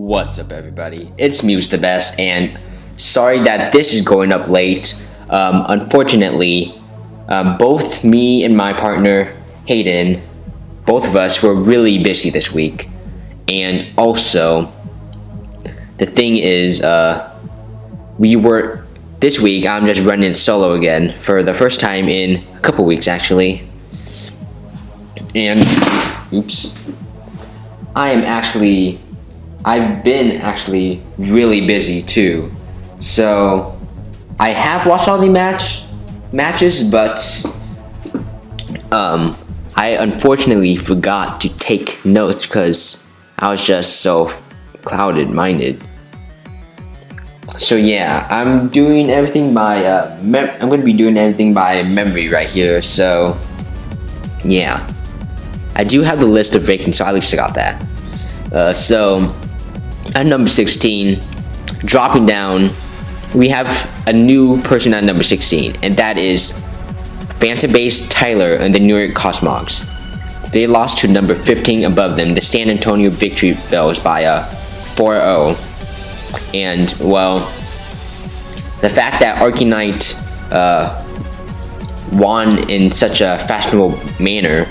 What's up, everybody? It's Muse the Best, and sorry that this is going up late. Unfortunately, both me and my partner Hayden, both of us were really busy this week, and also the thing is, this week I'm just running solo again for the first time in a couple weeks actually, and I've been actually really busy too. So I have watched all the matches, but I unfortunately forgot to take notes because I was just so clouded minded. So yeah, I'm doing everything by I'm going to be doing everything by memory right here. So yeah, I do have the list of rankings, so at least I got that. So at number 16, dropping down, we have a new person at number 16, and that is Fanta-based Tyler and the New York Cosmogs. They lost to number 15 above them, the San Antonio Victory Bells, by 4-0. And well, the fact that Arcanite won in such a fashionable manner,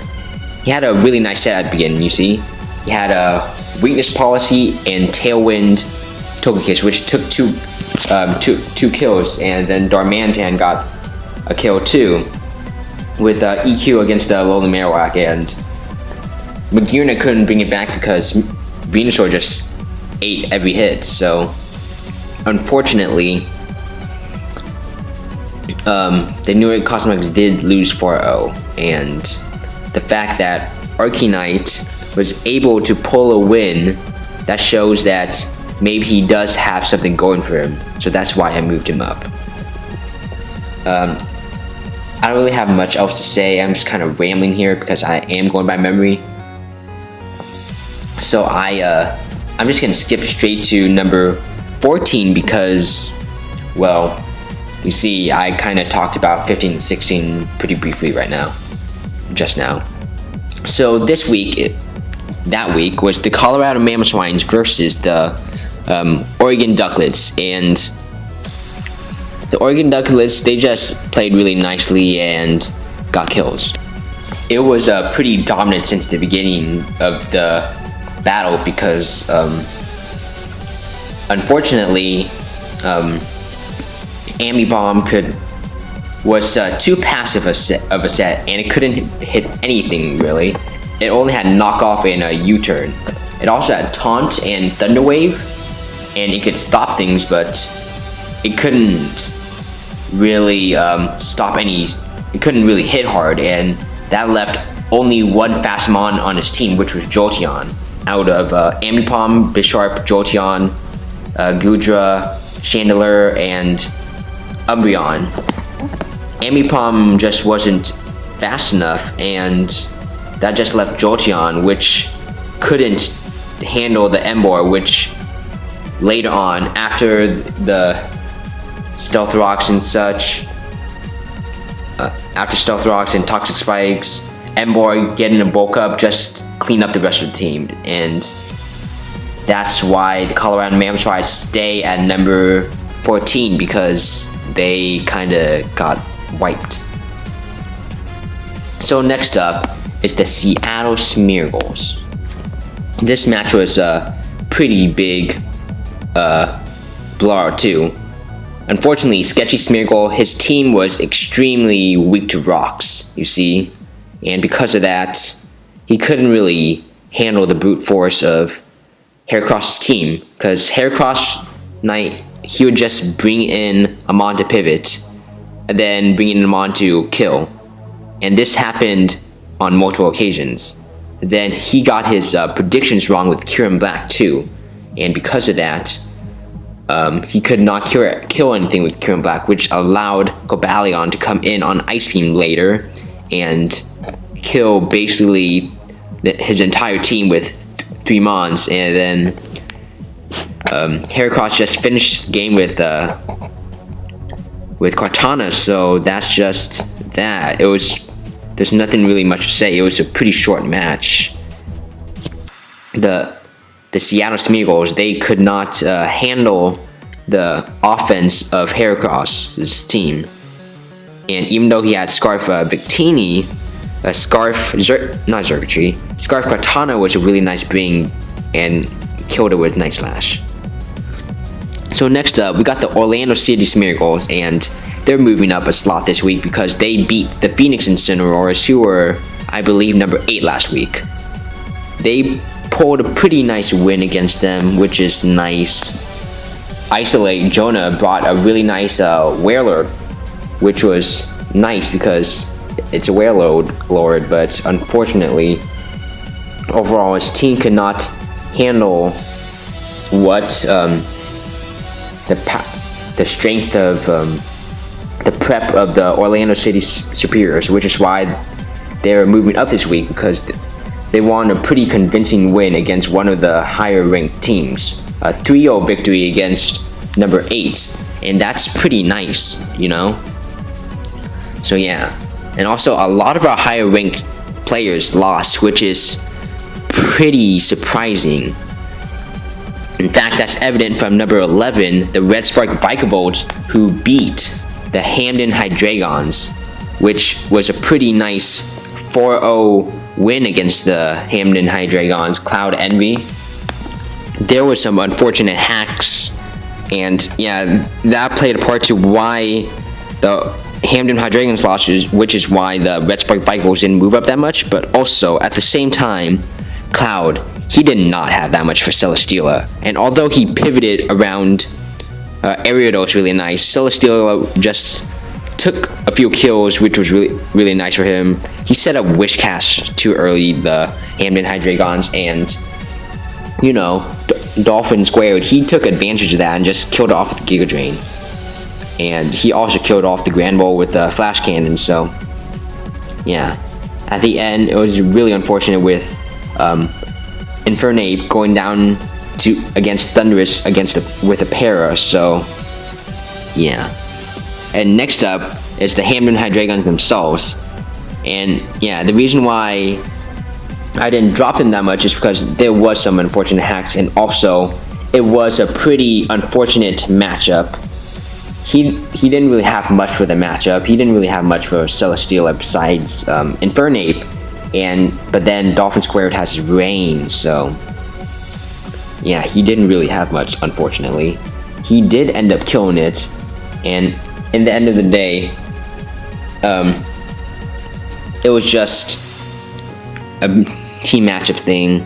he had a really nice set at the beginning. You see, he had a Weakness Policy and Tailwind Togekiss, which took two kills, and then Darmanitan got a kill too, with EQ against Alolan Marowak, and Magearna couldn't bring it back because Venusaur just ate every hit. So unfortunately, the New York Cosmogs did lose 4-0, and the fact that Arcanite was able to pull a win, that shows that maybe he does have something going for him. So that's why I moved him up. I don't really have much else to say. I'm just kind of rambling here because I am going by memory. So I'm just gonna skip straight to number 14 because, well, you see, I kind of talked about 15 and 16 pretty briefly just now. So this week, that week was the Colorado Mamoswines versus the Oregon Ducklets, and the Oregon Ducklets, they just played really nicely and got kills. It was pretty dominant since the beginning of the battle because unfortunately Ambipom was too passive of a set, and it couldn't hit anything really. It only had knockoff and a U-turn. It also had taunt and thunder wave, and it could stop things, but it couldn't really it couldn't really hit hard, and that left only one Fastmon on his team, which was Jolteon. Out of Ambipom, Bisharp, Jolteon, Gudra, Chandelure, and Umbreon, Ambipom just wasn't fast enough, and that just left Jolteon, which couldn't handle the Emboar, which later on, after the Stealth Rocks and such, after Stealth Rocks and Toxic Spikes, Emboar getting a bulk up just clean up the rest of the team, and that's why the Colorado Mamoswines stay at number 14, because they kind of got wiped. So next up is the Seattle Smeargles. This match was a pretty big blowout too. Unfortunately, Sketchy Smeargle, his team was extremely weak to rocks, you see, and because of that, he couldn't really handle the brute force of Heracross's team, because Heracross Knight, he would just bring in Amon to pivot, and then bring in Amon to kill, and this happened on multiple occasions. Then he got his predictions wrong with Kyurem Black too, and because of that, he could not kill anything with Kyurem Black, which allowed Cobalion to come in on Ice Beam later and kill basically his entire team with 3 Mons, and then Heracross just finished the game with Cortana. So that's just that. There's nothing really much to say. It was a pretty short match. The the Seattle Smeagol's, they could not handle the offense of Heracross's team. And even though he had Scarf Victini, Scarf Katana was a really nice bring and killed it with Night Slash. So next up, we got the Orlando City Smeagol's, and they're moving up a slot this week because they beat the Phoenix Incineroars, who were, I believe, number 8 last week. They pulled a pretty nice win against them, which is nice. Isolate Jonah brought a really nice Warlord, which was nice because it's a Warlord, but unfortunately, overall his team could not handle what the strength of the prep of the Orlando City Superiors, which is why they're moving up this week, because they won a pretty convincing win against one of the higher ranked teams. A 3-0 victory against number 8, and that's pretty nice, you know? So yeah, and also a lot of our higher ranked players lost, which is pretty surprising. In fact, that's evident from number 11, the Red Spark Vikavolt, who beat the Hamden Hydreigons, which was a pretty nice 4-0 win against the Hamden Hydreigons, Cloud Envy. There was some unfortunate hacks, and yeah, that played a part to why the Hamden Hydreigons lost, which is why the Red Spark Vikavolt didn't move up that much. But also, at the same time, Cloud, he did not have that much for Celesteela, and although he pivoted around Ariados really nice, Celesteela just took a few kills, which was really nice for him. He set up Wish Cast too early, the Hamden Hydreigons, and you know, Dolphin Squared, he took advantage of that and just killed off with Giga Drain. And he also killed off the Grand Ball with the Flash Cannon, so yeah. At the end, it was really unfortunate with Infernape going down against Thundurus with a para, so yeah. And next up is the Hamden Hydreigons themselves. And yeah, the reason why I didn't drop them that much is because there was some unfortunate hacks, and also it was a pretty unfortunate matchup. He didn't really have much for the matchup. He didn't really have much for Celesteela besides Infernape, but then Dolphin Squared has Rain, so yeah, he didn't really have much, unfortunately. He did end up killing it, and in the end of the day, it was just a team matchup thing.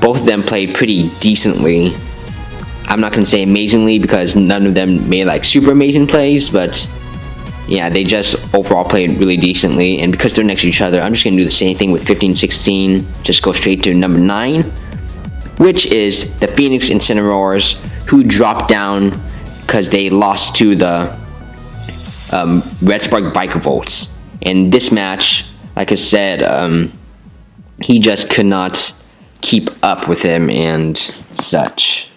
Both of them played pretty decently. I'm not gonna say amazingly because none of them made like super amazing plays, but yeah, they just overall played really decently. And because they're next to each other, I'm just gonna do the same thing with 15-16. Just go straight to number 9, which is the Phoenix Incineroars, who dropped down because they lost to the Red Spark Vikavolt. In this match, like I said, he just could not keep up with him and such.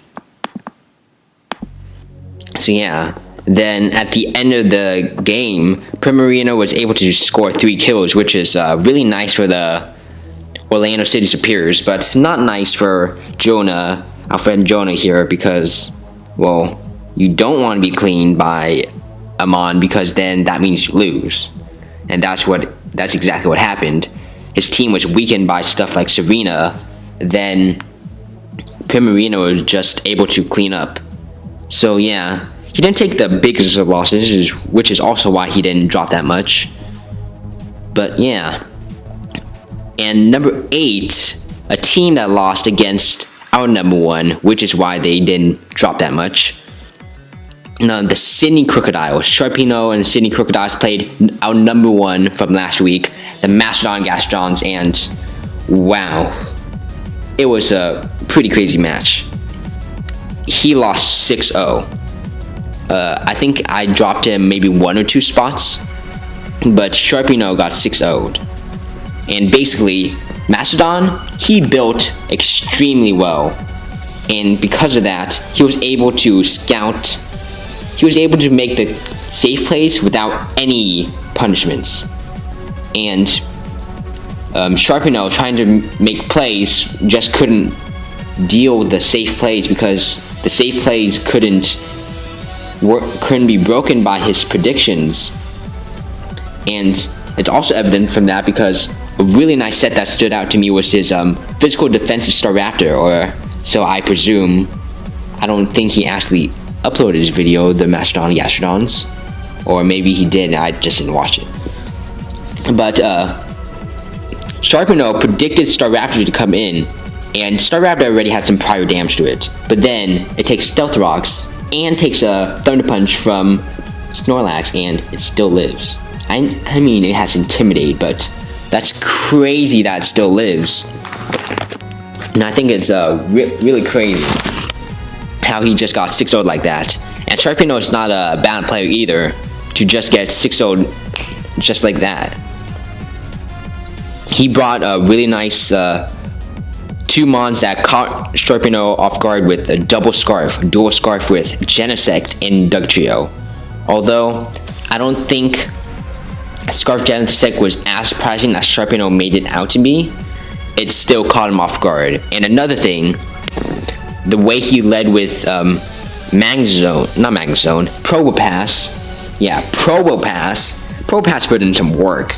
So yeah, then at the end of the game, Primarina was able to score 3 kills, which is really nice for the Orlando City Superiors, but it's not nice for Jonah, our friend Jonah here, because, well, you don't want to be cleaned by Amon, because then that means you lose. And that's exactly what happened. His team was weakened by stuff like Serena, then Primarina was just able to clean up. So yeah, he didn't take the biggest of losses, which is also why he didn't drop that much. But yeah. And number 8, a team that lost against our number 1, which is why they didn't drop that much. Now, the Sydney Crocodiles. Sharpeeno and Sydney Crocodiles played our number 1 from last week, the Mastodon Gastrons, and wow, it was a pretty crazy match. He lost 6-0. I think I dropped him maybe 1 or 2 spots, but Sharpeeno got 6-0'd. And basically, Mastodon, he built extremely well, and because of that, he was able to scout. He was able to make the safe plays without any punishments. And Sharpeeno, trying to make plays, just couldn't deal with the safe plays because the safe plays couldn't be broken by his predictions. And it's also evident from that because a really nice set that stood out to me was his physical defensive Staraptor, or so I presume. I don't think he actually uploaded his video, the Mastodon Gastrodons, or maybe he did, I just didn't watch it. But Sharpedo predicted Staraptor to come in, and Staraptor already had some prior damage to it. But then it takes Stealth Rocks and takes a Thunder Punch from Snorlax, and it still lives. I mean, it has Intimidate, but that's crazy that it still lives. And I think it's really crazy how he just got 6-0'd like that. And Sharpedo is not a bad player either to just get 6-0'd just like that. He brought a really nice 2 mons that caught Sharpedo off guard with a dual scarf with Genesect and Dugtrio. Although I don't think Scarf Genesect was as surprising as Sharpedo made it out to be, it still caught him off guard. And another thing, the way he led with Probopass. Yeah, Probopass put in some work.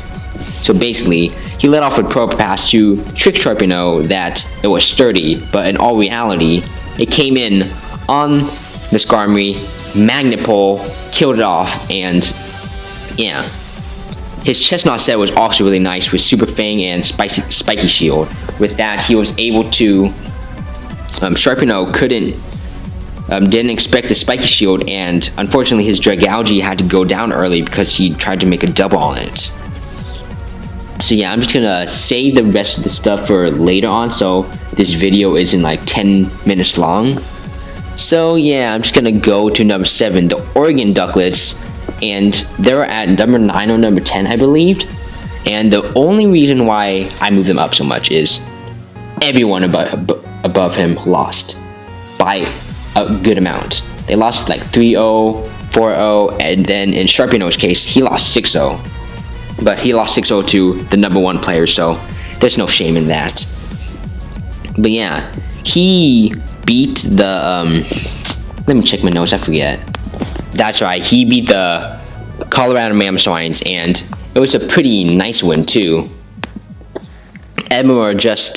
So basically, he led off with Probopass to trick Sharpedo that it was sturdy, but in all reality, it came in on the Skarmory, Magnet Pull, killed it off, and yeah. His Chestnut set was also really nice with Super Fang and Spiky Shield. With that, he was able to Sharpedo didn't expect the Spiky Shield, and unfortunately his Dragalge had to go down early because he tried to make a double on it. So yeah, I'm just gonna save the rest of the stuff for later on, so this video isn't like 10 minutes long. So yeah, I'm just gonna go to number 7, the Oregon Ducklets, and they're at number 9 or number 10, I believe. And the only reason why I moved them up so much is everyone above him lost by a good amount. They lost like 3-0, 4-0, and then in Sharpedo's case, he lost 6-0. But he lost 6-0 to the number 1 player, so there's no shame in that. But yeah, he beat the, let me check my notes, I forget. That's right, he beat the Colorado Mamoswines, and it was a pretty nice win too. Edmure just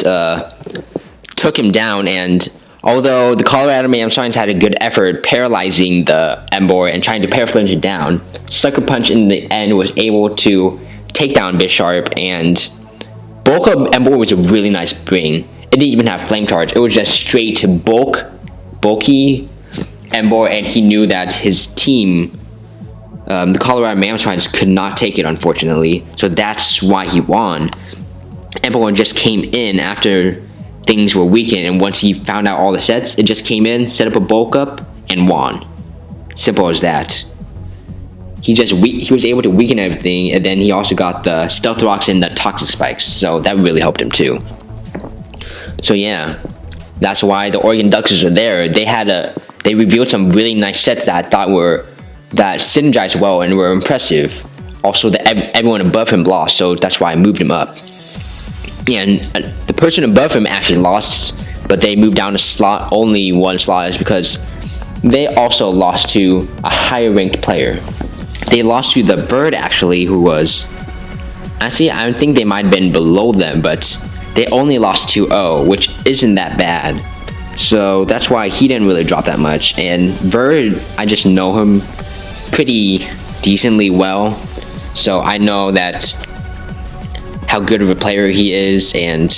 took him down, and although the Colorado Mamoswines had a good effort paralyzing the Emboar and trying to paraflinch it down, Sucker Punch in the end was able to take down Bisharp, and bulk of Emboar was a really nice bring. It didn't even have Flame Charge, it was just straight to bulky Emboar, and he knew that his team, the Colorado Mamoswines, could not take it, unfortunately, so that's why he won. Emboar just came in after things were weakened, and once he found out all the sets, it just came in, set up a bulk up, and won. Simple as that. He was able to weaken everything, and then he also got the Stealth Rocks and the Toxic Spikes, so that really helped him too. So yeah, that's why the Oregon Ducks are there. They revealed some really nice sets that I thought that synergized well and were impressive. Also, everyone above him lost, so that's why I moved him up. And the person above him actually lost, but they moved down a slot, only 1 slot, is because they also lost to a higher ranked player. They lost to the Bird, actually, who was, actually, I think they might have been below them, but they only lost 2-0, which isn't that bad. So that's why he didn't really drop that much. And Bird, I just know him pretty decently well, so I know that how good of a player he is, and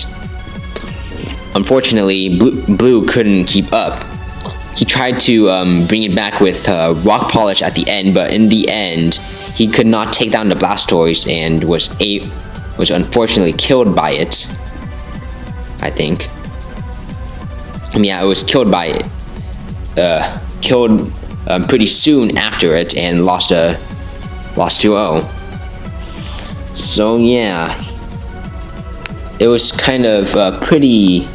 unfortunately Blue couldn't keep up. He tried to bring it back with Rock Polish at the end, but in the end he could not take down the Blastoise and was unfortunately killed by it, I think. Yeah, it was killed by it. Killed pretty soon after it, and lost 2-0. So yeah, it was kind of a pretty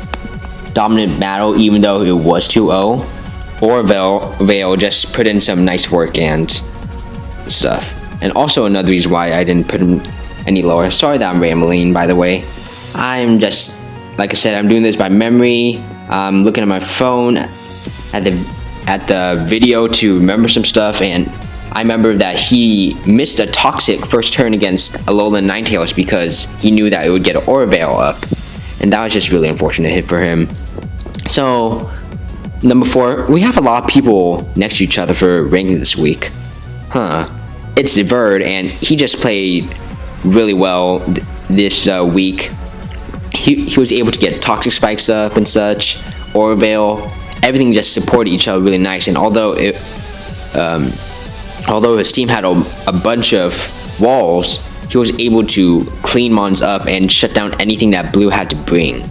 dominant battle, even though it was 2-0. Orvale just put in some nice work and stuff. And also another reason why I didn't put him any lower. Sorry that I'm rambling, by the way. I'm just, like I said, I'm doing this by memory. I'm looking at my phone at the video to remember some stuff, and I remember that he missed a toxic first turn against Alolan Ninetales because he knew that it would get an Aura Veil up, and that was just really unfortunate hit for him. So number 4, we have a lot of people next to each other for ranking this week. It's the Bird, and he just played really well this week. He was able to get Toxic Spikes up and such, Aura Veil, everything just supported each other really nice. And although his team had a bunch of walls, he was able to clean mons up and shut down anything that Blue had to bring.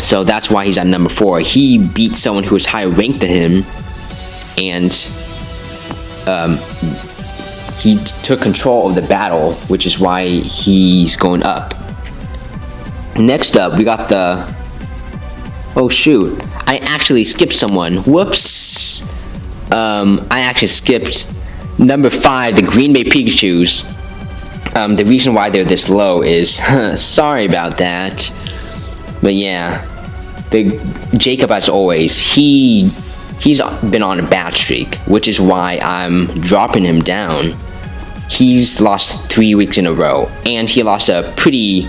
So that's why he's at number 4. He beat someone who was higher ranked than him, and he took control of the battle, which is why he's going up. Next up, we got the... Oh shoot, I actually skipped someone. Whoops. I actually skipped number 5, the Green Bay Pikachus. The reason why they're this low is... sorry about that. But yeah, Jacob, as always, he's been on a bad streak, which is why I'm dropping him down. He's lost 3 weeks in a row, and he lost a pretty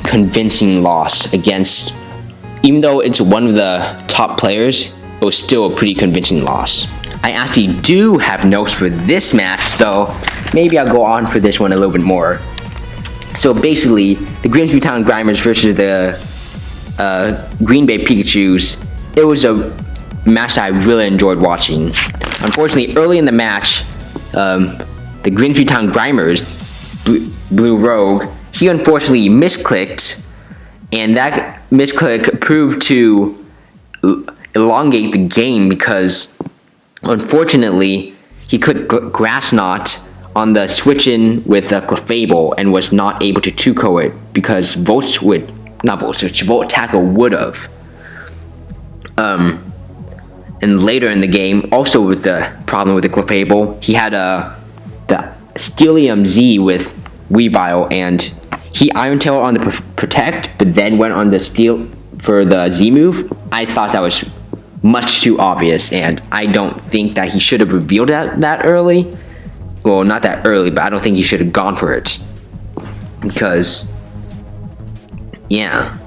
convincing loss against, even though it's one of the top players, it was still a pretty convincing loss. I actually do have notes for this match, so maybe I'll go on for this one a little bit more. So basically, the Grimsby Town Grimers versus the Green Bay Pikachus, it was a match that I really enjoyed watching. Unfortunately, early in the match, the Grimsby Town Grimers, Blue Rogue, he unfortunately misclicked, and that misclick proved to elongate the game because unfortunately he clicked Grass Knot on the switch in with the Clefable and was not able to 2-ko it because Volt Tackle would have. And later in the game, also with the problem with the Clefable, he had the Steelium Z with Weavile, and he Iron Tail on the Protect, but then went on the Steel for the Z move. I thought that was much too obvious, and I don't think that he should have revealed that early. Well, not that early, but I don't think he should have gone for it. Because, yeah.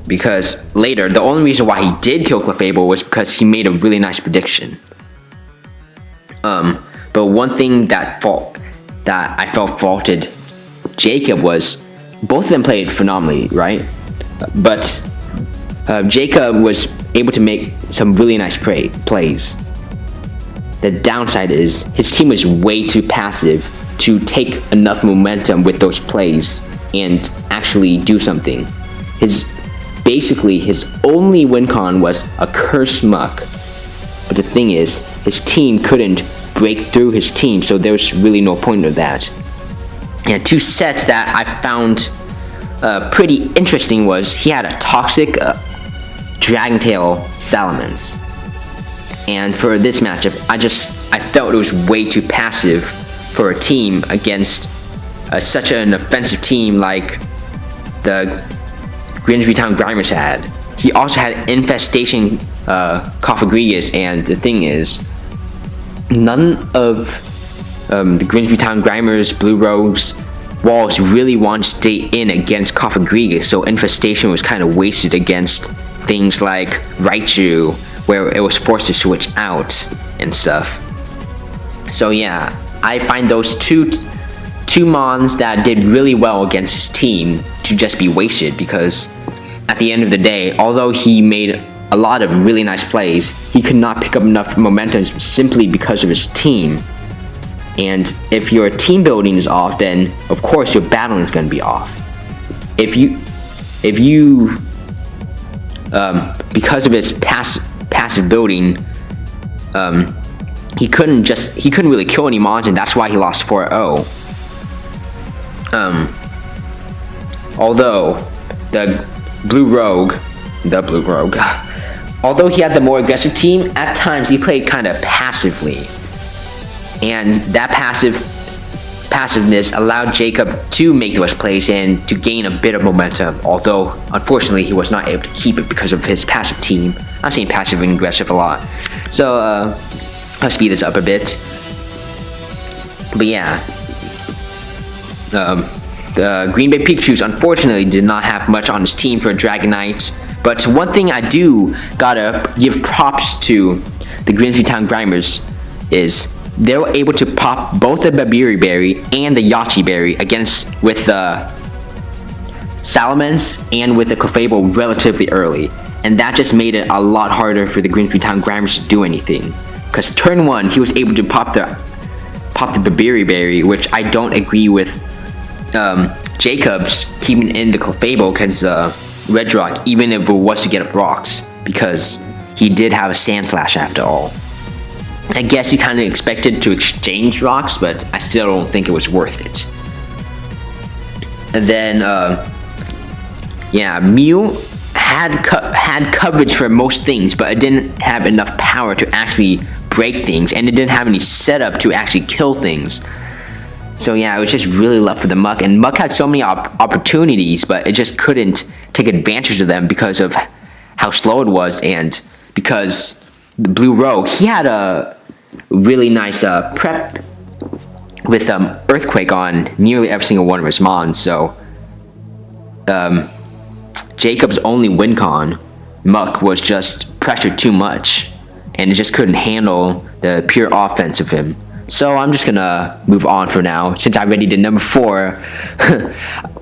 Because later, the only reason why he did kill Clefable was because he made a really nice prediction. But one thing that I felt faulted Jacob was, both of them played phenomenally, right? But Jacob was able to make some really nice plays. The downside is his team was way too passive to take enough momentum with those plays and actually do something. Basically his only win con was a Curse Muck. But the thing is, his team couldn't break through his team, so there's really no point of that. And 2 sets that I found pretty interesting was he had a Toxic Dragon Tail Salamence. And for this matchup, I felt it was way too passive for a team against such an offensive team like the Grimsby Town Grimers had. He also had Infestation Cofagrigus, and the thing is, none of the Grimsby Town Grimers, Blue Rogues, walls really want to stay in against Cofagrigus, so Infestation was kind of wasted against things like Raichu, where it was forced to switch out and stuff. So yeah, I find those two mons that did really well against his team to just be wasted, because at the end of the day, although he made a lot of really nice plays, he could not pick up enough momentum simply because of his team. And if your team building is off, then of course your battling is going to be off. If you because of his passive building, he couldn't really kill any mons, and that's why he lost 4-0. Although the Blue Rogue, although he had the more aggressive team, at times he played kind of passively, and that passive passiveness allowed Jacob to make those plays and to gain a bit of momentum, although unfortunately he was not able to keep it because of his passive team. I'm saying passive and aggressive a lot. So I'll speed this up a bit. But yeah, the Green Bay Pikachus unfortunately did not have much on his team for Dragonite. But one thing I do gotta give props to the Grinsbytown Grimers is they were able to pop both the Babiri Berry and the Yachi Berry with the Salamence and with the Clefable relatively early. And that just made it a lot harder for the Grinsbytown Grimers to do anything. Because turn 1, he was able to pop the Babiri Berry, which I don't agree with Jacobs keeping in the Clefable because Red Rock, even if it was to get up rocks, because he did have a Sand Slash after all. I guess he kind of expected to exchange rocks, but I still don't think it was worth it. And then, yeah, Mew had coverage for most things, but it didn't have enough power to actually break things, and it didn't have any setup to actually kill things. So yeah, it was just really rough for the Muck, and Muck had so many opportunities, but it just couldn't take advantage of them because of how slow it was, and because the Blue Rogue, he had a really nice prep with Earthquake on nearly every single one of his mons. So Jacob's only win con, Muck, was just pressured too much, and it just couldn't handle the pure offense of him. So I'm just gonna move on for now, since I already did number 4.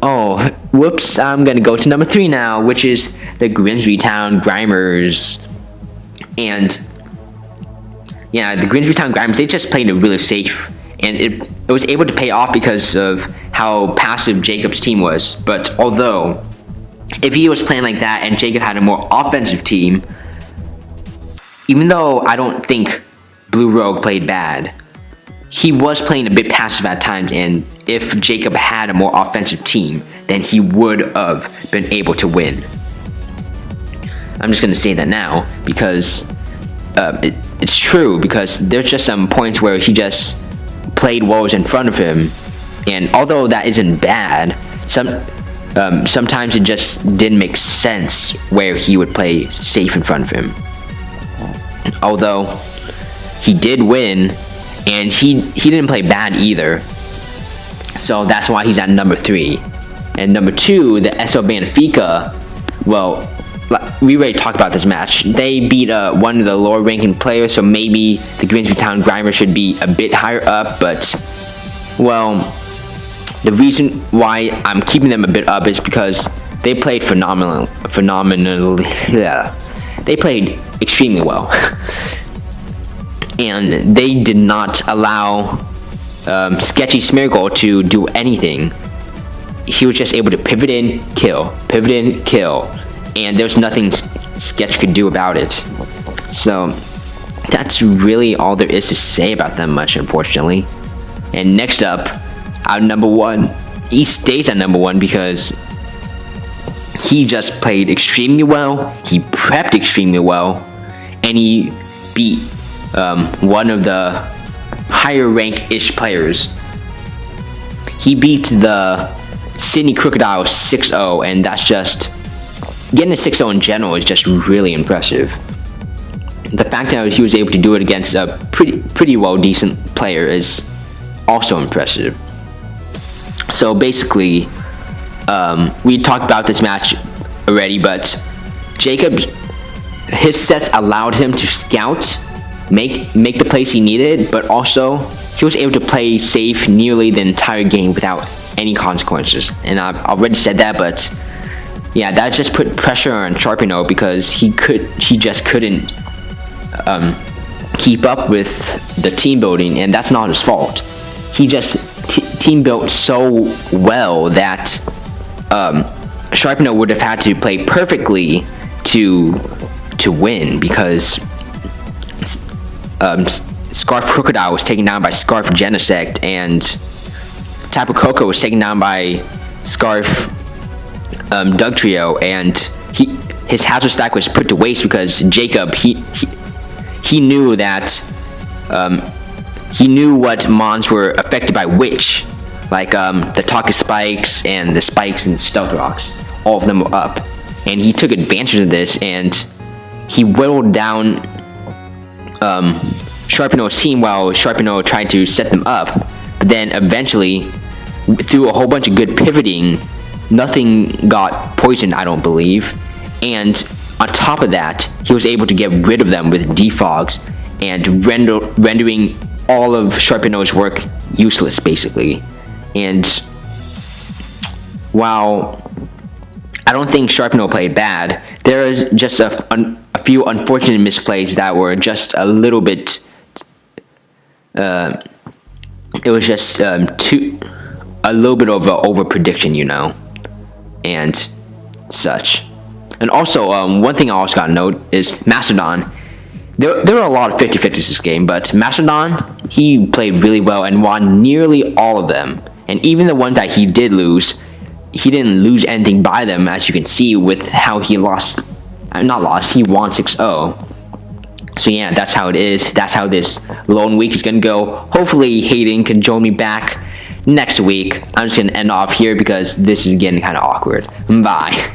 Oh, whoops, I'm gonna go to number 3 now, which is the Grinsbytown Grimers. And yeah, the Grinsbytown Grimers, they just played it really safe, and it was able to pay off because of how passive Jacob's team was. But although, if he was playing like that and Jacob had a more offensive team, even though I don't think Blue Rogue played bad, he was playing a bit passive at times, and if Jacob had a more offensive team, then he would have been able to win. I'm just going to say that now, because it's true, because there's just some points where he just played what was in front of him, and although that isn't bad, sometimes it just didn't make sense where he would play safe in front of him. Although he did win, and he didn't play bad either, so that's why he's at number 3. And number 2, the SO Benfica, well, we already talked about this match. They beat one of the lower ranking players, so maybe the Grinsbytown Grimer should be a bit higher up, but, well, the reason why I'm keeping them a bit up is because they played phenomenally. Yeah, they played extremely well. And they did not allow Sketchy Smeargle to do anything. He was just able to pivot in, kill, and there's nothing Sketch could do about it. So that's really all there is to say about them much, unfortunately. And next up, our number 1, he stays at number 1 because he just played extremely well, he prepped extremely well, and he beat one of the higher rank-ish players. He beat the Sydney Crocodile 6-0, and that's just, getting a 6-0 in general is just really impressive. The fact that he was able to do it against a pretty well decent player is also impressive. So basically, we talked about this match already, but Jacob, his sets allowed him to scout, make the plays he needed, but also he was able to play safe nearly the entire game without any consequences. And I've already said that, but yeah, that just put pressure on Sharpino because he just couldn't keep up with the team building, and that's not his fault. He just team built so well that Sharpino would have had to play perfectly to win, because Scarf Crocodile was taken down by Scarf Genesect, and Tapu Koko was taken down by Scarf Dugtrio, and his hazard stack was put to waste because Jacob, he knew that he knew what mons were affected by which, like the Talkie Spikes and the Spikes and Stealth Rocks, all of them were up, and he took advantage of this and he whittled down Sharpedo's team while Sharpedo tried to set them up. But then eventually, through a whole bunch of good pivoting, nothing got poisoned, I don't believe. And on top of that, he was able to get rid of them with defogs and rendering all of Sharpedo's work useless, basically. And while I don't think Sharpedo played bad, there is just a few unfortunate misplays that were just a little bit. It was just a little bit of an over prediction, you know, and such. And also, one thing I also got to note is Mastodon. There were a lot of 50-50s this game, but Mastodon, he played really well and won nearly all of them. And even the ones that he did lose, he didn't lose anything by them, as you can see with how he lost. Not lost, he won 6-0. So yeah, that's how it is. That's how this lone week is gonna go. Hopefully Hayden can join me back next week. I'm just gonna end off here because this is getting kind of awkward. Bye.